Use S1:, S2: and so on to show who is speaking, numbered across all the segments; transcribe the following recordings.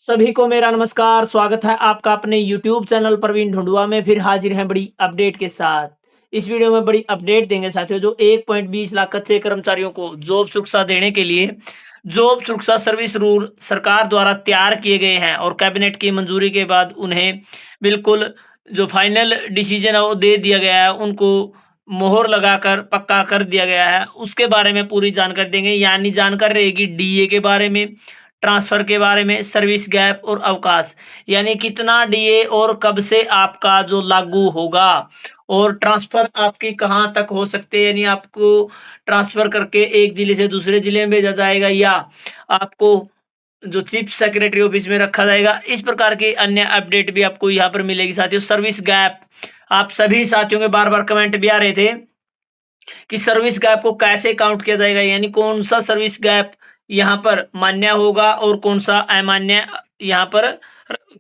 S1: सभी को मेरा नमस्कार, स्वागत है आपका अपने यूट्यूब चैनल प्रवीण ढूंढुआ में। फिर हाजिर हैं बड़ी अपडेट के साथ। इस वीडियो में बड़ी अपडेट देंगे साथियों, जो 1.20 लाख कच्चे कर्मचारियों को जॉब सुरक्षा देने के लिए जॉब सुरक्षा सर्विस रूल सरकार द्वारा तैयार किए गए हैं और कैबिनेट की मंजूरी के बाद उन्हें बिल्कुल जो फाइनल डिसीजन है वो दे दिया गया है, उनको मोहर लगाकर पक्का कर दिया गया है। उसके बारे में पूरी जानकारी देंगे, यानी जानकारी रहेगी डीए के बारे में, ट्रांसफर के बारे में, सर्विस गैप और अवकाश, यानी कितना डीए और कब से आपका जो लागू होगा, और ट्रांसफर आपकी कहाँ तक हो सकते हैं, यानी आपको ट्रांसफर करके एक जिले से दूसरे जिले में भेजा जाएगा या आपको जो चीफ सेक्रेटरी ऑफिस में रखा जाएगा। इस प्रकार की अन्य अपडेट भी आपको यहाँ पर मिलेगी साथियों। सर्विस गैप, आप सभी साथियों के बार बार कमेंट भी आ रहे थे कि सर्विस गैप को कैसे काउंट किया जाएगा, यानी कौन सा सर्विस गैप यहाँ पर मान्य होगा और कौन सा अमान्य यहाँ पर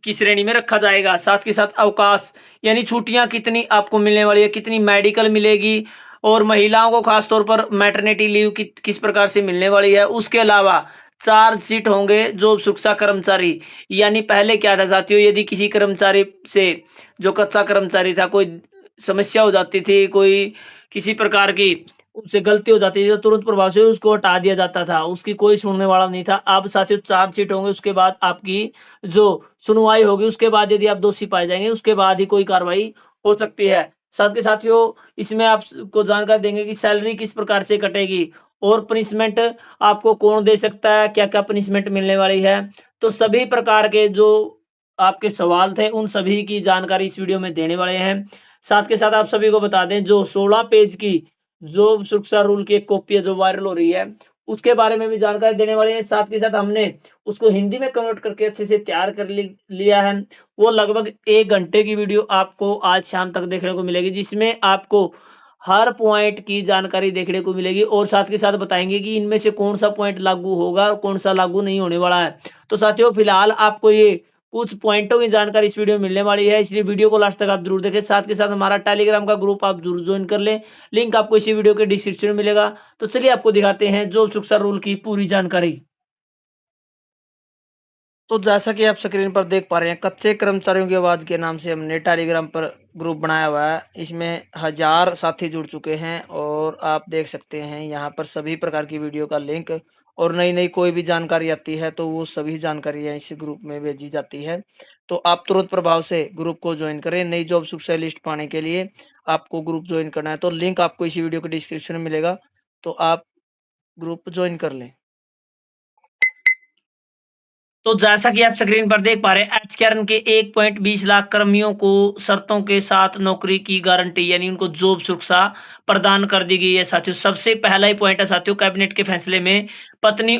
S1: की श्रेणी में रखा जाएगा। साथ के साथ अवकाश, यानी छुट्टियां कितनी आपको मिलने वाली है, कितनी मेडिकल मिलेगी, और महिलाओं को खासतौर पर मैटरनिटी लीव किस प्रकार से मिलने वाली है। उसके अलावा चार्ज शीट होंगे जॉब सुरक्षा कर्मचारी, यानी पहले क्या था साथियों, यदि किसी कर्मचारी से, जो कच्चा कर्मचारी था, कोई समस्या हो जाती थी, कोई किसी प्रकार की उससे गलती हो जाती थी, तो तुरंत प्रभाव से उसको हटा दिया जाता था, उसकी कोई सुनने वाला नहीं था। अब साथियों चार्जशीट होंगे, उसके बाद आपकी जो सुनवाई होगी, उसके बाद यदि आप दोषी पाए जाएंगे, उसके बाद ही कोई कार्रवाई हो सकती है। साथ के साथियों इसमें आपको जानकारी देंगे कि सैलरी किस प्रकार से कटेगी और पनिशमेंट आपको कौन दे सकता है, क्या क्या पनिशमेंट मिलने वाली है। तो सभी प्रकार के जो आपके सवाल थे, उन सभी की जानकारी इस वीडियो में देने वाले हैं। साथ के साथ आप सभी को बता दें, जो 16 पेज की जो सुरक्षा रूल की एक कॉपी है जो वायरल हो रही है, उसके बारे में भी जानकारी देने वाले हैं। साथ के साथ हमने उसको हिंदी में कन्वर्ट करके अच्छे से तैयार कर लिया है। वो लगभग 1 घंटे की वीडियो आपको आज शाम तक देखने को मिलेगी, जिसमें आपको हर पॉइंट की जानकारी देखने को मिलेगी, और साथ के साथ बताएंगे कि इनमें से कौन सा पॉइंट लागू होगा और कौन सा लागू नहीं होने वाला है। तो साथियों फिलहाल आपको ये कुछ पॉइंटों की जानकारी इस वीडियो में मिलने वाली है, इसलिए वीडियो को लास्ट तक आप जरूर देखें। साथ के साथ हमारा टेलीग्राम का ग्रुप आप जरूर ज्वाइन कर लें, लिंक आपको इसी वीडियो के डिस्क्रिप्शन में मिलेगा। तो चलिए आपको दिखाते हैं जॉब सुरक्षा रूल की पूरी जानकारी। तो जैसा कि आप स्क्रीन पर देख पा रहे हैं, कच्चे कर्मचारियों की आवाज के नाम से हमने टेलीग्राम पर ग्रुप बनाया हुआ है। इसमें 1000 साथी जुड़ चुके हैं, और आप देख सकते हैं यहाँ पर सभी प्रकार की वीडियो का लिंक, और नई नई कोई भी जानकारी आती है तो वो सभी जानकारियाँ इस ग्रुप में भेजी जाती है। तो आप तुरंत प्रभाव से ग्रुप को ज्वाइन करें। नई जॉब सुरक्षा लिस्ट पाने के लिए आपको ग्रुप ज्वाइन करना है, तो लिंक आपको इसी वीडियो के डिस्क्रिप्शन में मिलेगा, तो आप ग्रुप ज्वाइन कर लें। तो जैसा कि आप स्क्रीन पर देख पा रहे हैं, एचकेआरएन के 1.20 लाख कर्मियों को शर्तों के साथ नौकरी की गारंटी, यानी उनको जॉब सुरक्षा प्रदान कर दी गई है साथियों। सबसे पहला ही पॉइंट है साथियों, कैबिनेट के फैसले में पति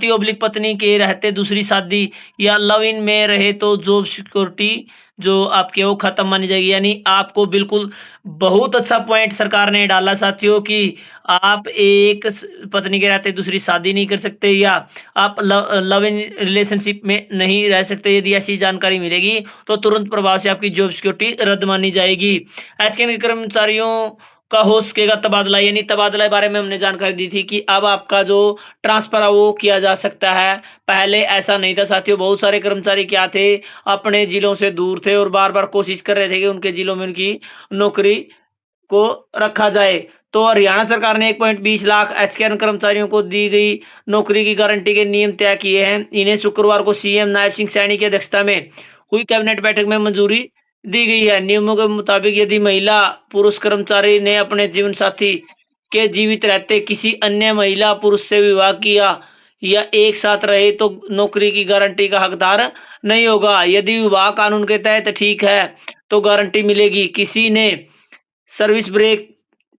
S1: ओब्लिक पत्नी के रहते दूसरी शादी या लव इन में रहे तो जॉब सिक्योरिटी जो आपके वो खत्म मानी जाएगी। यानी आपको बिल्कुल बहुत अच्छा पॉइंट सरकार ने डाला साथियों, कि आप एक पत्नी के रहते दूसरी शादी नहीं कर सकते, या आप लव इन रिलेशनशिप में नहीं रह सकते। यदि ऐसी जानकारी मिलेगी तो तुरंत प्रभाव से आपकी जॉब सिक्योरिटी रद्द मानी जाएगी। एचकेएन के कर्मचारियों का हो सकेगा तबादला, यानी तबादला के बारे में हमने जानकारी दी थी कि अब आपका जो ट्रांसफर है वो किया जा सकता है। पहले ऐसा नहीं था साथियों। बहुत सारे कर्मचारी क्या थे, अपने जिलों से दूर थे और बार बार कोशिश कर रहे थे कि उनके जिलों में उनकी नौकरी को रखा जाए। तो हरियाणा सरकार ने 1.20 लाख एचकेएन कर्मचारियों को दी गई नौकरी की गारंटी के नियम तय किए हैं। इन्हें शुक्रवार को सीएम नायब सिंह सैनी की अध्यक्षता में हुई कैबिनेट बैठक में मंजूरी दी गई है। नियमों के मुताबिक यदि महिला पुरुष कर्मचारी ने अपने जीवन साथी के जीवित रहते किसी अन्य महिला पुरुष से विवाह किया या एक साथ रहे तो नौकरी की गारंटी का हकदार नहीं होगा। यदि विवाह कानून के तहत ठीक है तो गारंटी मिलेगी। किसी ने सर्विस ब्रेक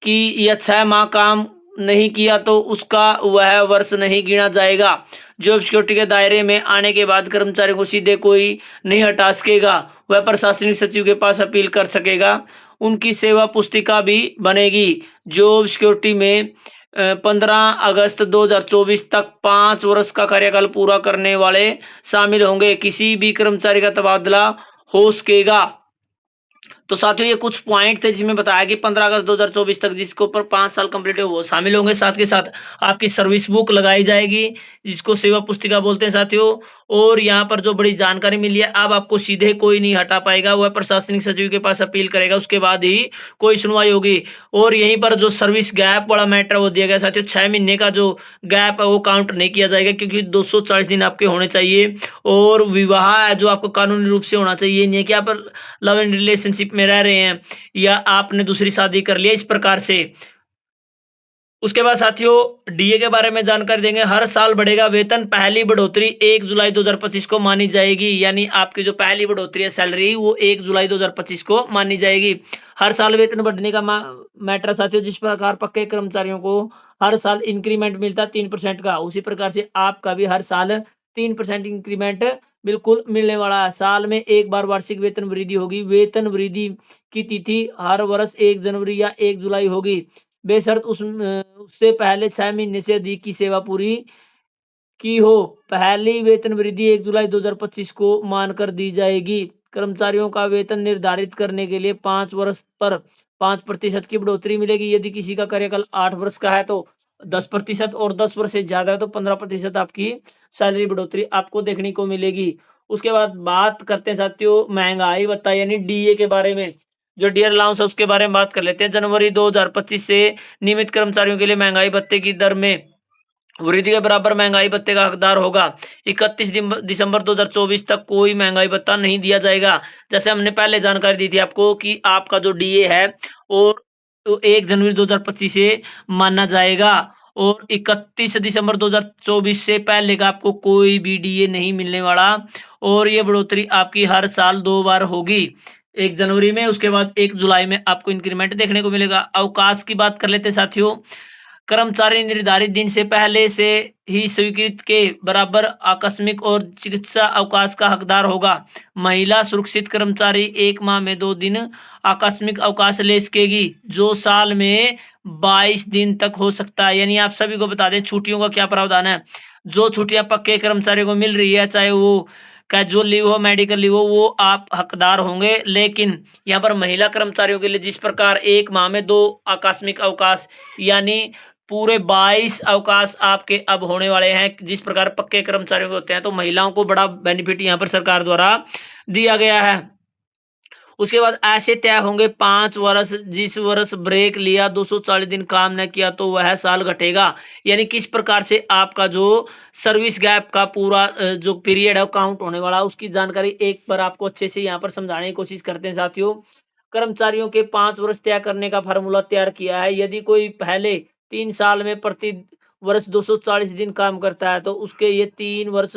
S1: की या 6 माह काम नहीं किया तो उसका वह वर्ष नहीं गिना जाएगा। जॉब सिक्योरिटी के दायरे में आने के बाद कर्मचारी को सीधे कोई नहीं हटा सकेगा, वह प्रशासनिक सचिव के पास अपील कर सकेगा। उनकी सेवा पुस्तिका भी बनेगी। जॉब सिक्योरिटी में 15 अगस्त 2024 तक 5 वर्ष का कार्यकाल पूरा करने वाले शामिल होंगे। किसी भी कर्मचारी का तबादला हो सकेगा। तो साथियों ये कुछ पॉइंट थे जिसमें बताया कि 15 अगस्त 2024 तक जिसके ऊपर 5 साल कंप्लीट है वो शामिल होंगे। साथ के साथ आपकी सर्विस बुक लगाई जाएगी, जिसको सेवा पुस्तिका बोलते हैं साथियों। और यहाँ पर जो बड़ी जानकारी मिली है, अब आपको सीधे कोई नहीं हटा पाएगा, वह प्रशासनिक सचिव के पास अपील करेगा, उसके बाद ही कोई सुनवाई होगी। और यहीं पर जो सर्विस गैप वाला मैटर वो दिया गया साथियों, 6 महीने का जो गैप है वो काउंट नहीं किया जाएगा, क्योंकि 240 दिन आपके होने चाहिए। और विवाह है जो आपको कानूनी रूप से होना चाहिए, ये नहीं है कि आप लव एंड रिलेशनशिप में रह रहे हैं या आपने दूसरी शादी कर लिया, इस प्रकार से। उसके बाद साथियों डीए के बारे में जानकारी देंगे। हर साल बढ़ेगा वेतन, पहली बढ़ोतरी 1 जुलाई 2025 को मानी जाएगी। यानी आपकी जो पहली बढ़ोतरी है सैलरी, वो 1 जुलाई 2025 को मानी जाएगी। हर साल वेतन बढ़ने का मैटर साथियों, जिस प्रकार पक्के कर्मचारियों को हर साल इंक्रीमेंट मिलता है 3% का, उसी प्रकार से आपका भी हर साल 3% इंक्रीमेंट बिल्कुल मिलने वाला है। साल में एक बार वार्षिक वेतन वृद्धि होगी। वेतन वृद्धि की तिथि हर वर्ष 1 जनवरी या 1 जुलाई होगी, बेशर्त उससे पहले 6 महीने से अधिक की सेवा पूरी की हो। पहली वेतन वृद्धि 1 जुलाई 2025 को मानकर दी जाएगी। कर्मचारियों का वेतन निर्धारित करने के लिए 5 वर्ष पर 5% की बढ़ोतरी मिलेगी। यदि किसी का कार्यकाल 8 वर्ष का है तो 10%, और 10 वर्ष से ज़्यादा है तो 15% आपकी सैलरी बढ़ोतरी आपको देखने को मिलेगी। उसके बाद बात करते हैं साथियों महँगाई भत्ता यानी डीए के बारे में। जो डियर अलाउंस है उसके बारे में बात कर लेते हैं। जनवरी 2025 से नियमित कर्मचारियों के लिए महँगाई भत्ते की दर में वृद्धि के बराबर महंगाई भत्ते का हकदार होगा। 31 दिसंबर 2024 तक कोई महंगाई भत्ता नहीं दिया जाएगा। जैसे हमने पहले जानकारी दी थी आपको कि आपका जो डीए है और 1 जनवरी 2025 से माना जाएगा, और 31 दिसंबर 2024 से पहले का आपको कोई भी डीए नहीं मिलने वाला। और ये बढ़ोतरी आपकी हर साल 2 बार होगी, 1 जनवरी में, उसके बाद 1 जुलाई में आपको इंक्रीमेंट देखने को मिलेगा। अवकाश की बात कर लेते हैं साथियों। कर्मचारी निर्धारित दिन से पहले से ही स्वीकृत के बराबर आकस्मिक और चिकित्सा अवकाश का हकदार होगा। महिला सुरक्षित कर्मचारी 1 माह में 2 दिन आकस्मिक अवकाश ले सकेगी, जो साल में 22 दिन तक हो सकता है। यानी आप सभी को बता दें छुट्टियों का क्या प्रावधान है। जो छुट्टियां पक्के कर्मचारियों को मिल रही है, चाहे वो कैजुअल लीव हो, मेडिकल लीव हो, वो आप हकदार होंगे। लेकिन यहाँ पर महिला कर्मचारियों के लिए जिस प्रकार 1 माह में 2 आकस्मिक अवकाश, यानी पूरे 22 अवकाश आपके अब होने वाले हैं, जिस प्रकार पक्के कर्मचारियों के होते हैं, तो महिलाओं को बड़ा बेनिफिट यहाँ पर सरकार द्वारा दिया गया है। उसके बाद ऐसे तय होंगे 5 वर्ष, जिस वर्ष ब्रेक लिया 240 दिन काम न किया तो वह साल घटेगा। यानी किस प्रकार से आपका जो सर्विस गैप का पूरा जो पीरियड है काउंट होने वाला, उसकी जानकारी एक बार आपको अच्छे से यहाँ पर समझाने की कोशिश करते हैं साथियों। कर्मचारियों के 5 वर्ष तय करने का फार्मूला तैयार किया है। यदि कोई पहले 3 साल में प्रति वर्ष 240 दिन काम करता है तो उसके ये 3 वर्ष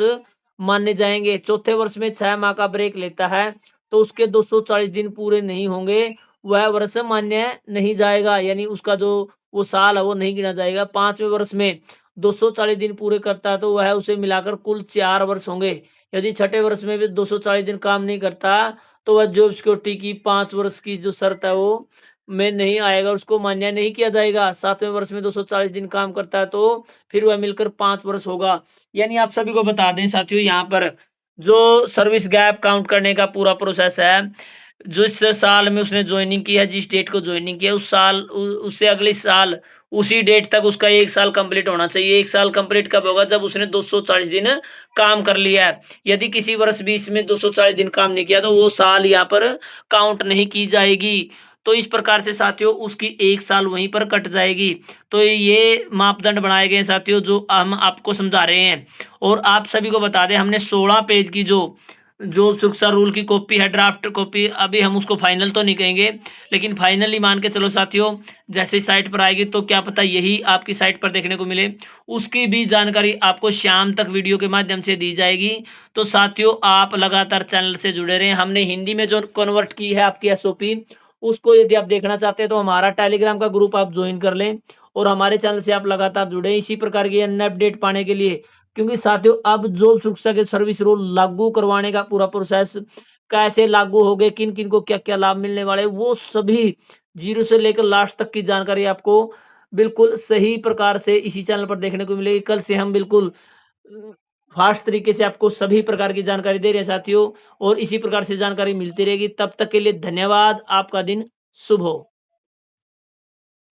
S1: माने जाएंगे। चौथे वर्ष में 6 माह का ब्रेक लेता है तो उसके 240 दिन पूरे नहीं होंगे, वह वर्ष मान्य नहीं जाएगा, यानी उसका जो वो साल है वो नहीं गिना जाएगा। 5वें वर्ष में 240 दिन पूरे करता है तो वह उसे मिलाकर कुल 4 वर्ष होंगे। यदि छठे वर्ष में भी 240 दिन काम नहीं करता तो वह जॉब सिक्योरिटी की 5 वर्ष की जो शर्त है वो में नहीं आएगा, उसको मान्य नहीं किया जाएगा। 7वें वर्ष में 240 दिन काम करता है तो फिर वह मिलकर 5 वर्ष होगा। यानी आप सभी को बता दें साथियों, यहाँ पर जो सर्विस गैप काउंट करने का पूरा प्रोसेस है, जिस साल में उसने ज्वाइनिंग की है, जिस डेट को ज्वाइनिंग किया उस साल उससे अगले साल उसी डेट तक उसका 1 साल कंप्लीट होना चाहिए। 1 साल कंप्लीट कब होगा? जब उसने 240 दिन काम कर लिया है। यदि किसी वर्ष बीच में 240 दिन काम नहीं किया तो वो साल यहाँ पर काउंट नहीं की जाएगी। तो इस प्रकार से साथियों उसकी 1 साल वहीं पर कट जाएगी। तो ये मापदंड बनाए गए हैं साथियों, जो हम आपको समझा रहे हैं। और आप सभी को बता दें, हमने 16 पेज की जो जो शिक्षा रूल की कॉपी है, ड्राफ्ट कॉपी, अभी हम उसको फाइनल तो नहीं कहेंगे, लेकिन फाइनली मान के चलो साथियों, जैसे साइट पर आएगी तो क्या पता यही आपकी साइट पर देखने को मिले। उसकी भी जानकारी आपको शाम तक वीडियो के माध्यम से दी जाएगी। तो साथियों आप लगातार चैनल से जुड़े रहें। हमने हिंदी में जो कन्वर्ट की है आपकी एसओपी, उसको यदि आप देखना चाहते हैं तो हमारा टेलीग्राम का ग्रुप आप ज्वाइन कर लें, और हमारे चैनल से आप लगातार जुड़े इसी प्रकार की अन्य अपडेट पाने के लिए। क्योंकि साथियों अब जॉब सुरक्षा के सर्विस रूल लागू करवाने का पूरा प्रोसेस कैसे लागू हो गए, किन किन को क्या क्या लाभ मिलने वाले, वो सभी जीरो से लेकर लास्ट तक की जानकारी आपको बिल्कुल सही प्रकार से इसी चैनल पर देखने को मिलेगी। कल से हम बिल्कुल फास्ट तरीके से आपको सभी प्रकार की जानकारी दे रहे हैं साथियों, और इसी प्रकार से जानकारी मिलती रहेगी। तब तक के लिए धन्यवाद। आपका दिन शुभ हो।